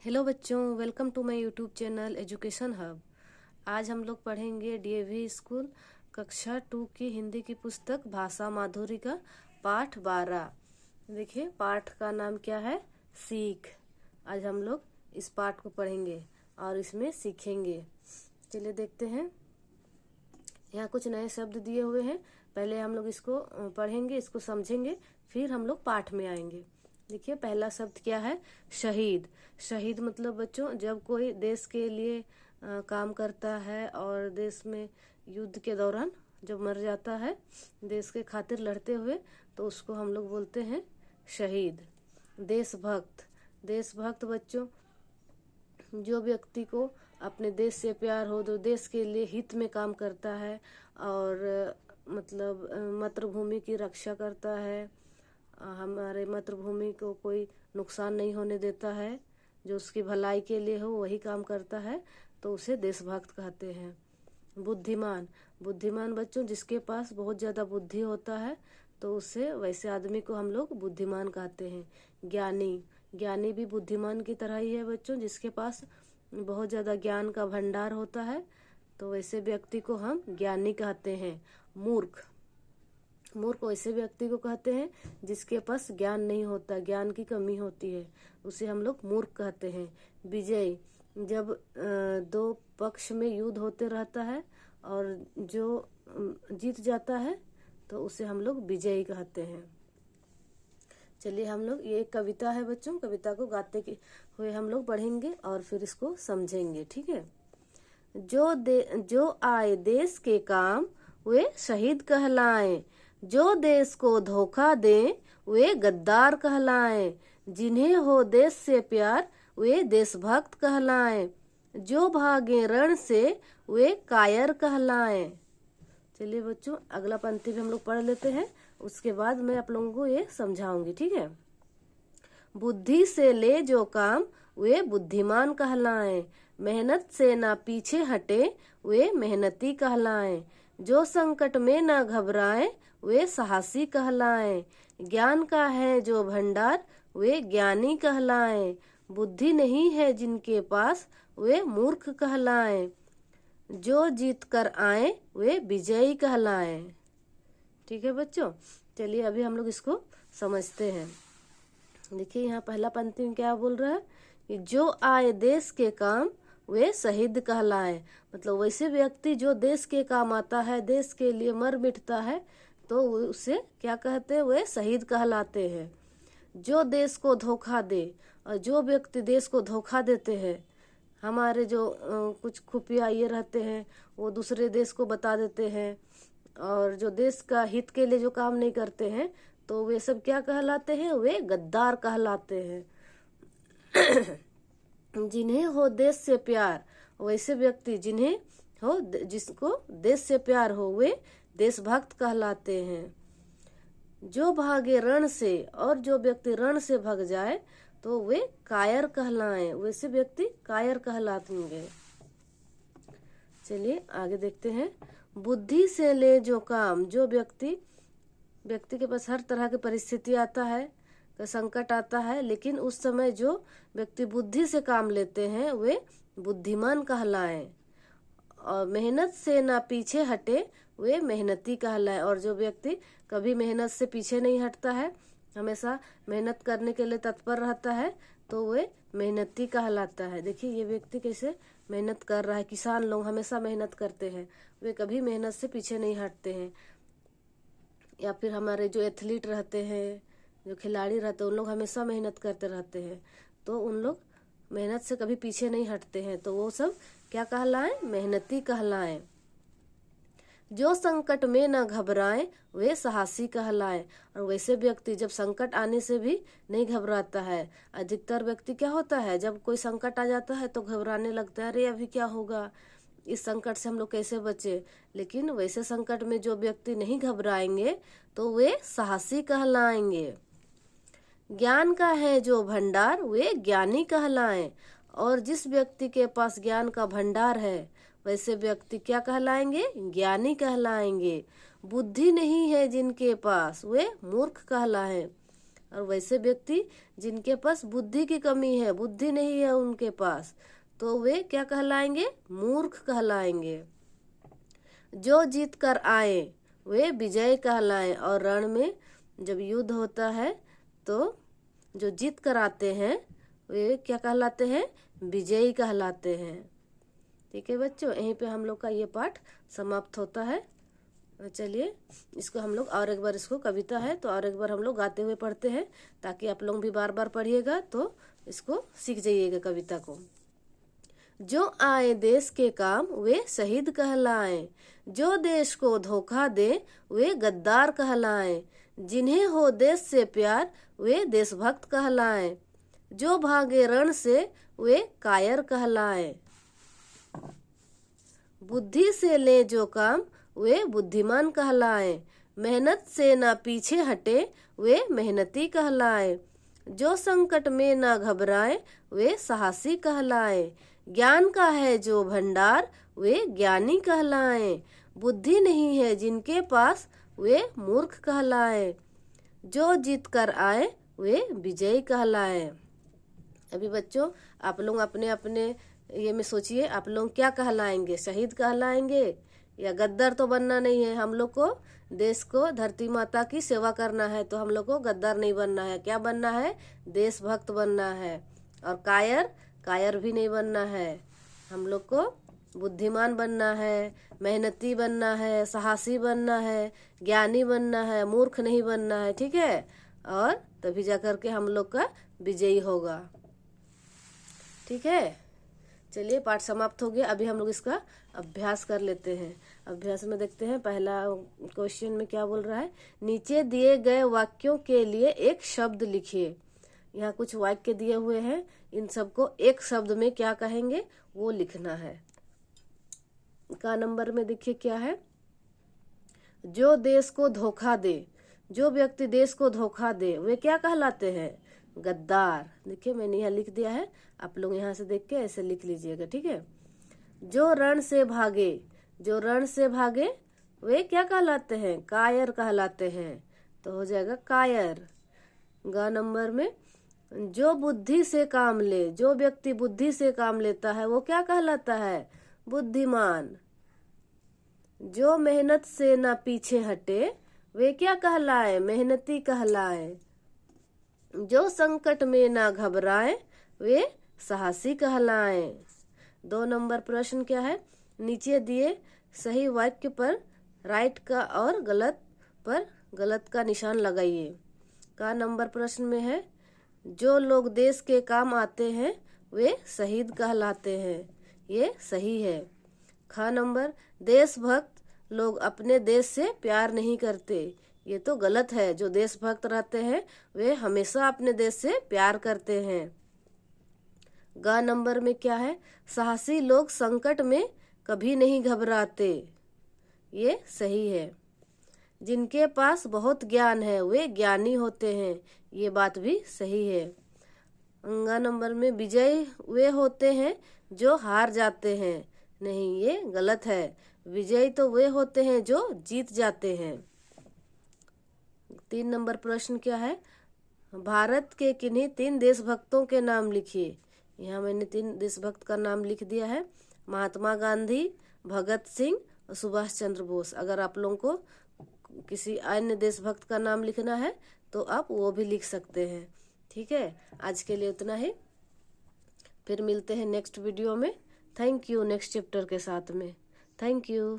Hello बच्चों, welcome to my YouTube channel education hub. आज हम लोग पढ़ेंगे डीएवी स्कूल कक्षा 2 की हिंदी की पुस्तक भाषा माधुरी का पाठ 12। देखिए, पाठ का नाम क्या है? सीख। आज हम लोग इस पाठ को पढ़ेंगे और इसमें सीखेंगे। चलिए देखते हैं। यहाँ कुछ नए शब्द दिए हुए हैं। पहले हम लोग इसको पढ़ेंगे, इसको समझेंगे, फिर हम लोग पाठ में आएंगे। देखिए, पहला शब्द क्या है? शहीद। शहीद मतलब बच्चों, जब कोई देश के लिए काम करता है और देश में युद्ध के दौरान जब मर जाता है देश के खातिर लड़ते हुए, तो उसको हम लोग बोलते हैं शहीद। देशभक्त। देशभक्त बच्चों, जो व्यक्ति को अपने देश से प्यार हो, जो देश के लिए हित में काम करता है और मतलब मातृभूमि की रक्षा करता है, हमारे मातृभूमि को कोई नुकसान नहीं होने देता है, जो उसकी भलाई के लिए हो वही काम करता है, तो उसे देशभक्त कहते हैं। बुद्धिमान। बुद्धिमान बच्चों, जिसके पास बहुत ज़्यादा बुद्धि होता है तो उसे, वैसे आदमी को हम लोग बुद्धिमान कहते हैं। ज्ञानी। ज्ञानी भी बुद्धिमान की तरह ही है बच्चों, जिसके पास बहुत ज़्यादा ज्ञान का भंडार होता है, तो वैसे व्यक्ति को हम ज्ञानी कहते हैं। मूर्ख। मूर्ख वैसे व्यक्ति को कहते हैं जिसके पास ज्ञान नहीं होता, ज्ञान की कमी होती है, उसे हम लोग मूर्ख कहते हैं। विजयी। जब दो पक्ष में युद्ध होते रहता है और जो जीत जाता है तो उसे हम लोग विजयी कहते हैं। चलिए, हम लोग, ये एक कविता है बच्चों, कविता को गाते हुए हम लोग पढ़ेंगे और फिर इसको समझेंगे, ठीक है। जो आए देश के काम वे शहीद कहलाएं, जो देश को धोखा दें वे गद्दार कहलाएं, जिन्हें हो देश से प्यार वे देशभक्त कहलाएं, जो भागे रण से वे कायर कहलाएं। चलिए बच्चों, अगला पंक्ति भी हम लोग पढ़ लेते हैं, उसके बाद मैं आप लोगों को ये समझाऊंगी, ठीक है। बुद्धि से ले जो काम वे बुद्धिमान कहलाएं, मेहनत से ना पीछे हटे वे मेहनती कहलाएं, जो संकट में ना घबराएं वे साहसी कहलाएं, ज्ञान का है जो भंडार वे ज्ञानी कहलाएं, बुद्धि नहीं है जिनके पास वे मूर्ख कहलाएं, जो जीत कर आए वे विजयी कहलाएं। ठीक है बच्चों, चलिए अभी हम लोग इसको समझते हैं। देखिए, यहाँ पहला पंक्ति में क्या बोल रहा है कि जो आए देश के काम वे शहीद कहलाए। मतलब वैसे व्यक्ति जो देश के काम आता है, देश के लिए मर मिटता है, तो उसे क्या कहते हैं? वे शहीद कहलाते हैं। जो देश को धोखा दे, और जो व्यक्ति देश को धोखा देते हैं, हमारे जो कुछ खुफिया ये रहते हैं वो दूसरे देश को बता देते हैं, और जो देश का हित के लिए जो काम नहीं करते हैं, तो वे सब क्या कहलाते हैं? वे गद्दार कहलाते हैं। जिन्हें हो देश से प्यार, वैसे व्यक्ति जिन्हें हो, जिसको देश से प्यार हो, वे देशभक्त कहलाते हैं। जो भागे रण से, और जो व्यक्ति रण से भाग जाए तो वे कायर कहलाएं, वैसे व्यक्ति कायर कहलाएंगे। चलिए आगे देखते हैं। बुद्धि से ले जो काम, जो व्यक्ति के पास हर तरह की परिस्थिति आता है, संकट आता है, लेकिन उस समय जो व्यक्ति बुद्धि से काम लेते हैं वे बुद्धिमान कहलाएं, और मेहनत से ना पीछे हटे वे मेहनती कहलाएं, और जो व्यक्ति कभी मेहनत से पीछे नहीं हटता है, हमेशा मेहनत करने के लिए तत्पर रहता है, तो वे मेहनती कहलाता है। देखिए, ये व्यक्ति कैसे मेहनत कर रहा है। किसान लोग हमेशा मेहनत करते हैं, वे कभी मेहनत से पीछे नहीं हटते हैं। या फिर हमारे जो एथलीट रहते हैं, जो खिलाड़ी रहते हैं, उन लोग हमेशा मेहनत करते रहते हैं, तो उन लोग मेहनत से कभी पीछे नहीं हटते हैं, तो वो सब क्या कहलाएं? मेहनती कहलाएं। जो संकट में न घबराएं वे साहसी कहलाएं, और वैसे व्यक्ति जब संकट आने से भी नहीं घबराता है। अधिकतर व्यक्ति क्या होता है, जब कोई संकट आ जाता है तो घबराने लगता है, अरे अभी क्या होगा, इस संकट से हम लोग कैसे बचे। लेकिन वैसे संकट में जो व्यक्ति नहीं घबराएंगे तो वे साहसी कहलाएंगे। ज्ञान का है जो भंडार वे ज्ञानी कहलाएं, और जिस व्यक्ति के पास ज्ञान का भंडार है वैसे व्यक्ति क्या कहलाएंगे? ज्ञानी कहलाएंगे। बुद्धि नहीं है जिनके पास वे मूर्ख कहलाएं, और वैसे व्यक्ति जिनके पास बुद्धि की कमी है, बुद्धि नहीं है उनके पास, तो वे क्या कहलाएंगे? मूर्ख कहलाएंगे। जो जीत कर आए वे विजय कहलाएं। और रण में जब युद्ध होता है तो जो जीत कर आते हैं वे क्या कहलाते हैं? विजयी कहलाते हैं। ठीक है बच्चों, यहीं पे हम लोग का ये पाठ समाप्त होता है। चलिए इसको हम लोग और एक बार, इसको कविता है तो और एक बार हम लोग गाते हुए पढ़ते हैं, ताकि आप लोग भी बार बार पढ़िएगा तो इसको सीख जाइएगा कविता को। जो आए देश के काम वे शहीद कहलाएं, जो देश को धोखा दे वे गद्दार कहलाएं, जिन्हें हो देश से प्यार वे देशभक्त कहलाएं, जो भागे रण से वे कायर कहलाएं, बुद्धि से ले जो काम वे बुद्धिमान कहलाएं, मेहनत से ना पीछे हटे वे मेहनती कहलाएं, जो संकट में ना घबराए वे साहसी कहलाएं, ज्ञान का है जो भंडार वे ज्ञानी कहलाएं, बुद्धि नहीं है जिनके पास वे मूर्ख कहलाएं, जो जीत कर आए वे विजयी कहलाएं। अभी बच्चों आप लोग अपने अपने ये में सोचिए, आप लोग क्या कहलाएंगे? शहीद कहलाएंगे या गद्दार? तो बनना नहीं है, हम लोग को देश को, धरती माता की सेवा करना है, तो हम लोग को गद्दार नहीं बनना है। क्या बनना है? देशभक्त बनना है। और कायर भी नहीं बनना है। हम लोग को बुद्धिमान बनना है, मेहनती बनना है, साहसी बनना है, ज्ञानी बनना है, मूर्ख नहीं बनना है। ठीक है, और तभी जाकर के हम लोग का विजयी होगा। ठीक है, चलिए पाठ समाप्त हो गया। अभी हम लोग इसका अभ्यास कर लेते हैं। अभ्यास में देखते हैं पहला क्वेश्चन में क्या बोल रहा है। नीचे दिए गए वाक्यों के लिए एक शब्द लिखिए। यहाँ कुछ वाक्य दिए हुए हैं, इन सबको एक शब्द में क्या कहेंगे वो लिखना है। का नंबर में देखिए क्या है। जो देश को धोखा दे, जो व्यक्ति देश को धोखा दे वे क्या कहलाते हैं? गद्दार। देखिए मैंने यहाँ लिख दिया है, आप लोग यहाँ से देख के ऐसे लिख लीजिएगा। ठीक है। जो रण से भागे, जो रण से भागे वे क्या कहलाते हैं? कायर कहलाते हैं, तो हो जाएगा कायर। ग नंबर में जो बुद्धि से काम ले, जो व्यक्ति बुद्धि से काम लेता है वो क्या कहलाता है? बुद्धिमान। जो मेहनत से ना पीछे हटे वे क्या कहलाए? मेहनती कहलाए। जो संकट में ना घबराए वे साहसी कहलाएं। 2 नंबर प्रश्न क्या है। नीचे दिए सही वाक्य पर राइट का और गलत पर गलत का निशान लगाइए। का नंबर प्रश्न में है जो लोग देश के काम आते हैं वे शहीद कहलाते हैं, ये सही है। ख नंबर देशभक्त लोग अपने देश से प्यार नहीं करते, ये तो गलत है। जो देशभक्त रहते हैं वे हमेशा अपने देश से प्यार करते हैं। ग नंबर में क्या है। साहसी लोग संकट में कभी नहीं घबराते, ये सही है। जिनके पास बहुत ज्ञान है वे ज्ञानी होते हैं, ये बात भी सही है। ग नंबर में विजयी वे होते हैं जो हार जाते हैं, नहीं ये गलत है। विजयी तो वे होते हैं जो जीत जाते हैं। 3 नंबर प्रश्न क्या है। भारत के किन्हीं 3 देशभक्तों के नाम लिखिए। यहाँ मैंने 3 देशभक्त का नाम लिख दिया है, महात्मा गांधी, भगत सिंह और सुभाष चंद्र बोस। अगर आप लोगों को किसी अन्य देशभक्त का नाम लिखना है तो आप वो भी लिख सकते हैं। ठीक है, आज के लिए उतना ही, फिर मिलते हैं नेक्स्ट वीडियो में। Thank you. नेक्स्ट चैप्टर के साथ में थैंक यू।